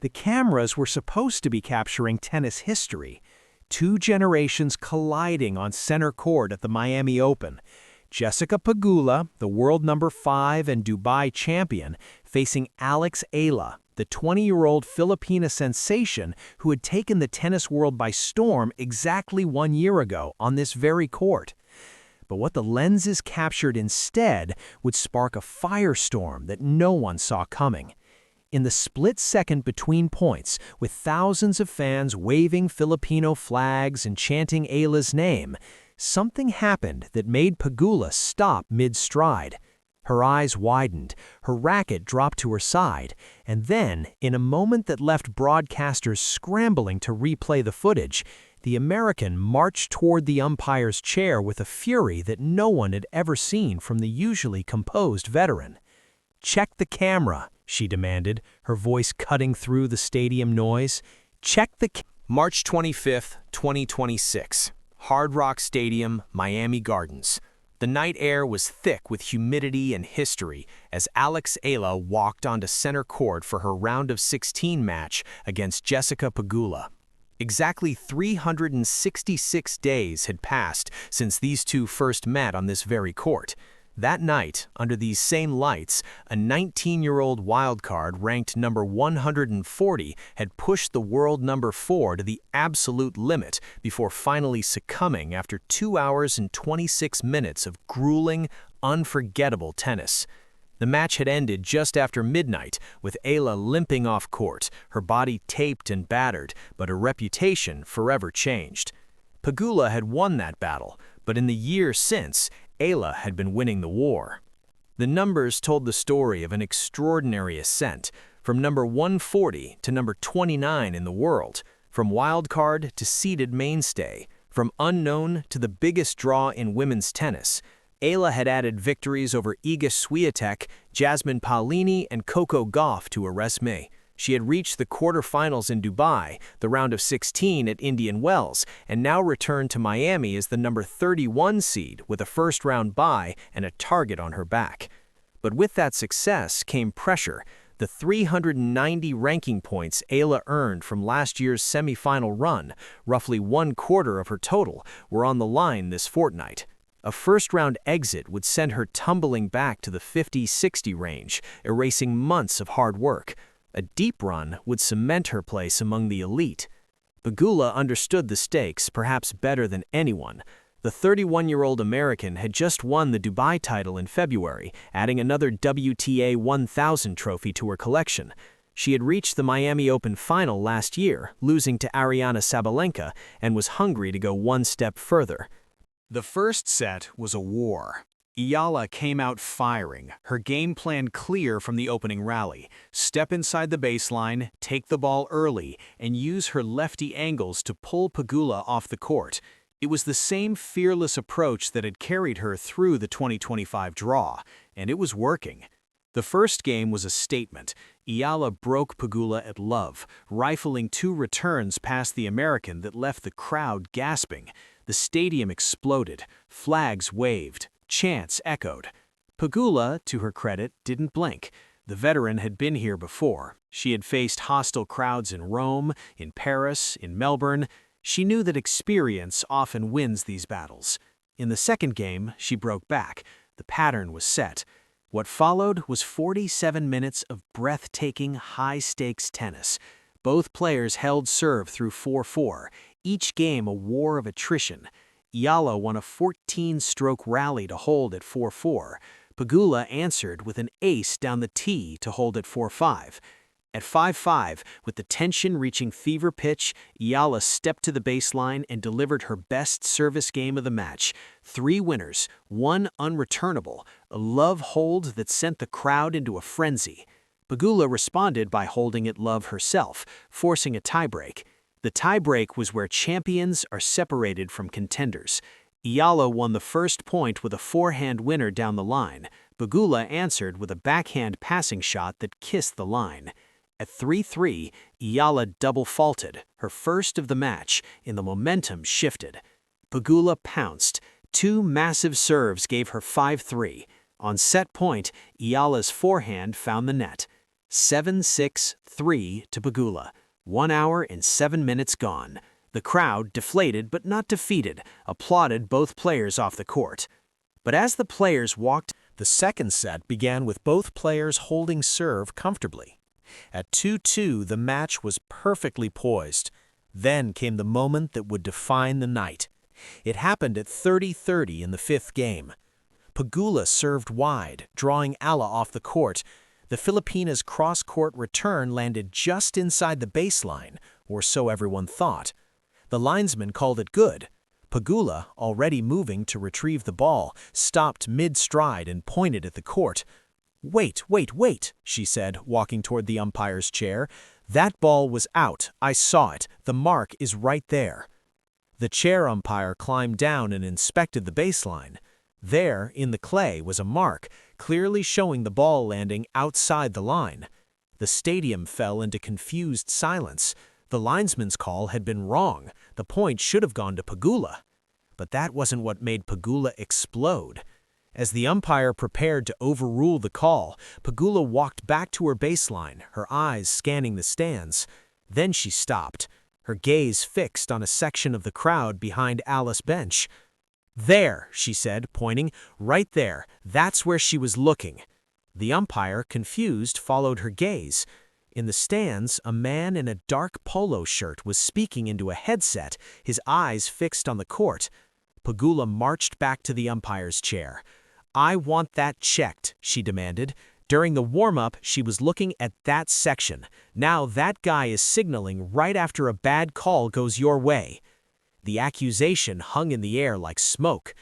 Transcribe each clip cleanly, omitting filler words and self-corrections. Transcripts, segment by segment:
The cameras were supposed to be capturing tennis history. Two generations colliding on center court at the Miami Open. Jessica Pegula, the world number 5 and Dubai champion, facing Eala, the 20-year-old Filipina sensation who had taken the tennis world by storm exactly 1 year ago on this very court. But what the lenses captured instead would spark a firestorm that no one saw coming. In the split second between points, with thousands of fans waving Filipino flags and chanting Eala's name, something happened that made Pegula stop mid-stride. Her eyes widened, her racket dropped to her side, and then, in a moment that left broadcasters scrambling to replay the footage, the American marched toward the umpire's chair with a fury that no one had ever seen from the usually composed veteran. "Check the camera," she demanded, her voice cutting through the stadium noise. "Check the March 25, 2026. Hard Rock Stadium, Miami Gardens. The night air was thick with humidity and history as Eala walked onto center court for her round of 16 match against Jessica Pegula. Exactly 366 days had passed since these two first met on this very court. That night, under these same lights, a 19-year-old wildcard ranked number 140 had pushed the world number 4 to the absolute limit before finally succumbing after 2 hours and 26 minutes of grueling, unforgettable tennis. The match had ended just after midnight, with Eala limping off court, her body taped and battered, but her reputation forever changed. Pegula had won that battle, but in the year since, Eala had been winning the war. The numbers told the story of an extraordinary ascent, from number 140 to number 29 in the world, from wildcard to seeded mainstay, from unknown to the biggest draw in women's tennis. Eala had added victories over Iga Swiatek, Jasmine Paolini, and Coco Gauff to her resume. She had reached the quarterfinals in Dubai, the round of 16 at Indian Wells, and now returned to Miami as the number 31 seed with a first-round bye and a target on her back. But with that success came pressure. The 390 ranking points Eala earned from last year's semifinal run, roughly 1/4 of her total, were on the line this fortnight. A first-round exit would send her tumbling back to the 50-60 range, erasing months of hard work. A deep run would cement her place among the elite. Pegula understood the stakes perhaps better than anyone. The 31-year-old American had just won the Dubai title in February, adding another WTA 1000 trophy to her collection. She had reached the Miami Open final last year, losing to Aryna Sabalenka, and was hungry to go one step further. The first set was a war. Eala came out firing, her game plan clear from the opening rally. Step inside the baseline, take the ball early, and use her lefty angles to pull Pegula off the court. It was the same fearless approach that had carried her through the 2025 draw, and it was working. The first game was a statement. Eala broke Pegula at love, rifling 2 returns past the American that left the crowd gasping. The stadium exploded, flags waved, chants echoed. Pegula, to her credit, didn't blink. The veteran had been here before. She had faced hostile crowds in Rome, in Paris, in Melbourne. She knew that experience often wins these battles. In the second game, she broke back. The pattern was set. What followed was 47 minutes of breathtaking, high-stakes tennis. Both players held serve through 4-4, each game a war of attrition. Eala won a 14-stroke rally to hold at 4-4. Pegula answered with an ace down the tee to hold at 4-5. At 5-5, with the tension reaching fever pitch, Eala stepped to the baseline and delivered her best service game of the match. 3 winners, 1 unreturnable, a love hold that sent the crowd into a frenzy. Pegula responded by holding it love herself, forcing a tiebreak. The tiebreak was where champions are separated from contenders. Eala won the first point with a forehand winner down the line. Pegula answered with a backhand passing shot that kissed the line. At 3-3, Eala double faulted, her first of the match, and the momentum shifted. Pegula pounced. 2 massive serves gave her 5-3. On set point, Eala's forehand found the net. 7-6-3 to Pegula. 1 hour and 7 minutes gone. The crowd, deflated but not defeated, applauded both players off the court. But as the players walked, the second set began with both players holding serve comfortably. At 2-2, the match was perfectly poised. Then came the moment that would define the night. It happened at 30-30 in the fifth game. Pegula served wide, drawing Eala off the court. The Filipinas' cross-court return landed just inside the baseline, or so everyone thought. The linesman called it good. Pegula, already moving to retrieve the ball, stopped mid-stride and pointed at the court. "Wait, wait, wait," she said, walking toward the umpire's chair. "That ball was out. I saw it. The mark is right there." The chair umpire climbed down and inspected the baseline. There, in the clay, was a mark, clearly showing the ball landing outside the line. The stadium fell into confused silence. The linesman's call had been wrong. The point should have gone to Pegula. But that wasn't what made Pegula explode. As the umpire prepared to overrule the call, Pegula walked back to her baseline, her eyes scanning the stands. Then she stopped, her gaze fixed on a section of the crowd behind Eala's bench. "There," she said, pointing, "right there. That's where she was looking." The umpire, confused, followed her gaze. In the stands, a man in a dark polo shirt was speaking into a headset, his eyes fixed on the court. Pegula marched back to the umpire's chair. "I want that checked," she demanded. "During the warm-up, she was looking at that section. Now that guy is signaling right after a bad call goes your way." The accusation hung in the air like smoke.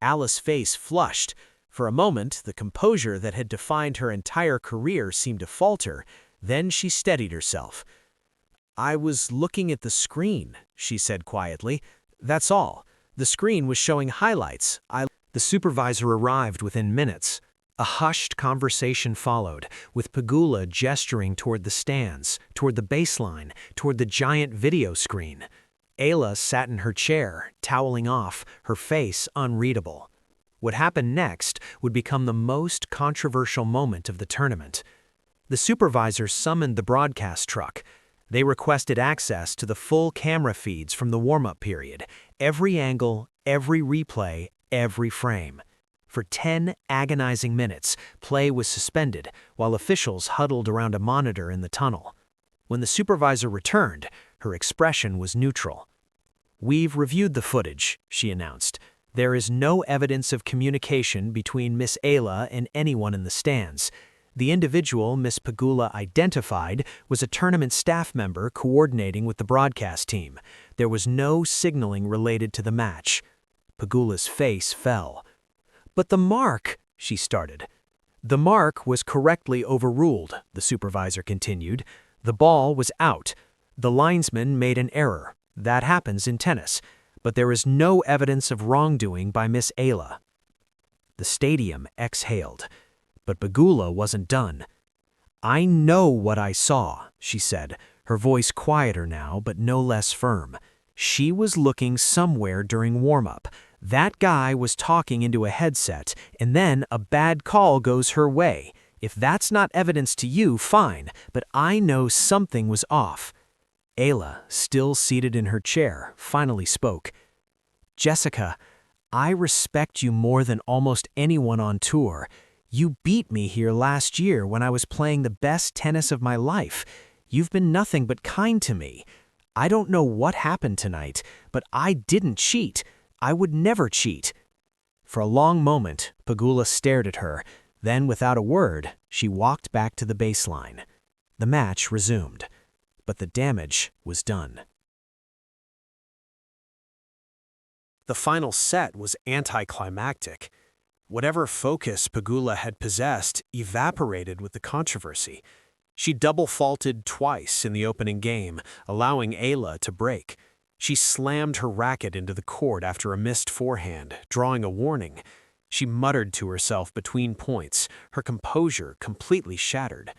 Eala's face flushed. For a moment, the composure that had defined her entire career seemed to falter. Then she steadied herself. "I was looking at the screen," she said quietly. "That's all. The screen was showing highlights. The supervisor arrived within minutes. A hushed conversation followed, with Pegula gesturing toward the stands, toward the baseline, toward the giant video screen. Eala sat in her chair, toweling off, her face unreadable. What happened next would become the most controversial moment of the tournament. The supervisor summoned the broadcast truck. They requested access to the full camera feeds from the warm-up period, every angle, every replay, every frame. For 10 agonizing minutes, play was suspended while officials huddled around a monitor in the tunnel. When the supervisor returned, her expression was neutral. "We've reviewed the footage," she announced. "There is no evidence of communication between Miss Eala and anyone in the stands. The individual Miss Pegula identified was a tournament staff member coordinating with the broadcast team. There was no signaling related to the match." Pegula's face fell. "But the mark," she started. "The mark was correctly overruled," the supervisor continued. "The ball was out. The linesman made an error. That happens in tennis. But there is no evidence of wrongdoing by Miss Eala." The stadium exhaled. But Pegula wasn't done. "I know what I saw," she said, her voice quieter now but no less firm. "She was looking somewhere during warm-up. That guy was talking into a headset, and then a bad call goes her way. If that's not evidence to you, fine, but I know something was off." Eala, still seated in her chair, finally spoke. "Jessica, I respect you more than almost anyone on tour. You beat me here last year when I was playing the best tennis of my life. You've been nothing but kind to me. I don't know what happened tonight, but I didn't cheat. I would never cheat." For a long moment, Pegula stared at her. Then, without a word, she walked back to the baseline. The match resumed. But the damage was done. The final set was anticlimactic. Whatever focus Pegula had possessed evaporated with the controversy. She double-faulted twice in the opening game, allowing Eala to break. She slammed her racket into the court after a missed forehand, drawing a warning. She muttered to herself between points, her composure completely shattered.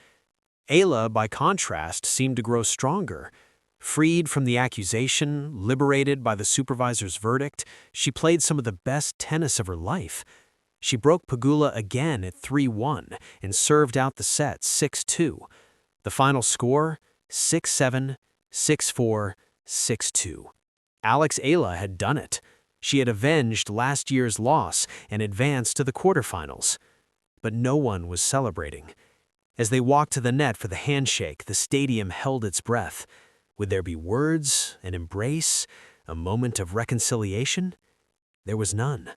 Eala, by contrast, seemed to grow stronger. Freed from the accusation, liberated by the supervisor's verdict, she played some of the best tennis of her life. She broke Pegula again at 3-1 and served out the set 6-2. The final score, 6-7, 6-4, 6-2. Eala had done it. She had avenged last year's loss and advanced to the quarterfinals. But no one was celebrating. As they walked to the net for the handshake, the stadium held its breath. Would there be words, an embrace, a moment of reconciliation? There was none.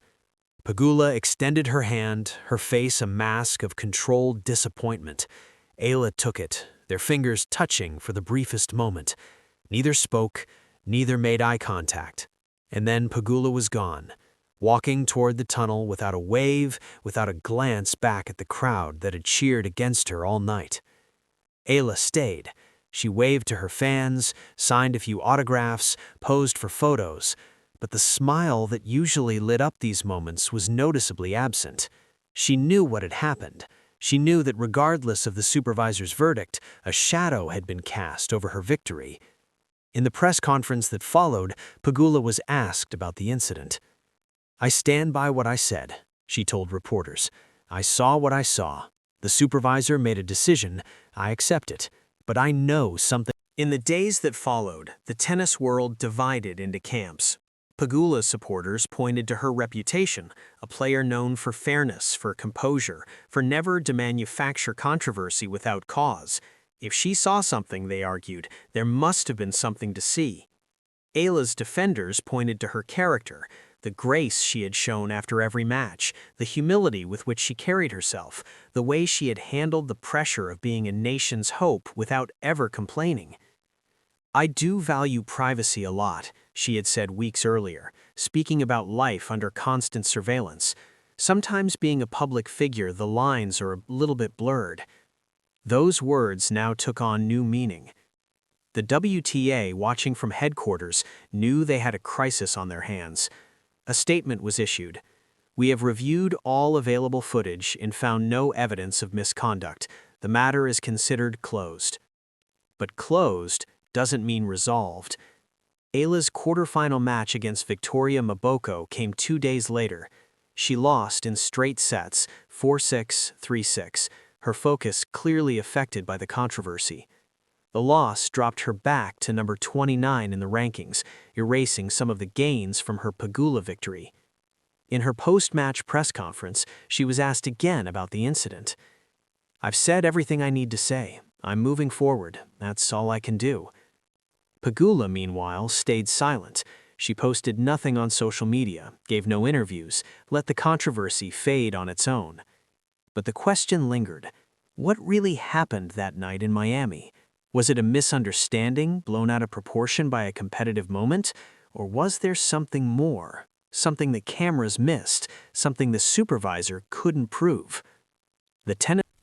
Pegula extended her hand, her face a mask of controlled disappointment. Eala took it, their fingers touching for the briefest moment. Neither spoke, neither made eye contact. And then Pegula was gone, walking toward the tunnel without a wave, without a glance back at the crowd that had cheered against her all night. Eala stayed. She waved to her fans, signed a few autographs, posed for photos, but the smile that usually lit up these moments was noticeably absent. She knew what had happened. She knew that regardless of the supervisor's verdict, a shadow had been cast over her victory. In the press conference that followed, Pegula was asked about the incident. "I stand by what I said," she told reporters. "I saw what I saw. The supervisor made a decision. I accept it. But I know something." In the days that followed, the tennis world divided into camps. Pegula's supporters pointed to her reputation, a player known for fairness, for composure, for never to manufacture controversy without cause. If she saw something, they argued, there must have been something to see. Eala's defenders pointed to her character, the grace she had shown after every match, the humility with which she carried herself, the way she had handled the pressure of being a nation's hope without ever complaining. "I do value privacy a lot," she had said weeks earlier, speaking about life under constant surveillance. "Sometimes being a public figure, the lines are a little bit blurred." Those words now took on new meaning. The WTA, watching from headquarters, knew they had a crisis on their hands. A statement was issued. "We have reviewed all available footage and found no evidence of misconduct. The matter is considered closed." But closed doesn't mean resolved. Eala's quarterfinal match against Victoria Mboko came 2 days later. She lost in straight sets, 4-6, 3-6, her focus clearly affected by the controversy. The loss dropped her back to number 29 in the rankings, erasing some of the gains from her Pegula victory. In her post-match press conference, she was asked again about the incident. "I've said everything I need to say. I'm moving forward. That's all I can do." Pegula, meanwhile, stayed silent. She posted nothing on social media, gave no interviews, let the controversy fade on its own. But the question lingered. What really happened that night in Miami? Was it a misunderstanding blown out of proportion by a competitive moment? Or was there something more? Something the cameras missed, something the supervisor couldn't prove?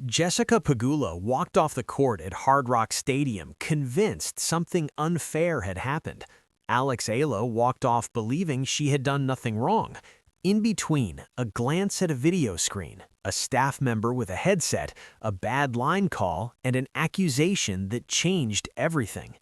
Jessica Pegula walked off the court at Hard Rock Stadium convinced something unfair had happened. Eala walked off believing she had done nothing wrong. In between, a glance at a video screen, a staff member with a headset, a bad line call, and an accusation that changed everything.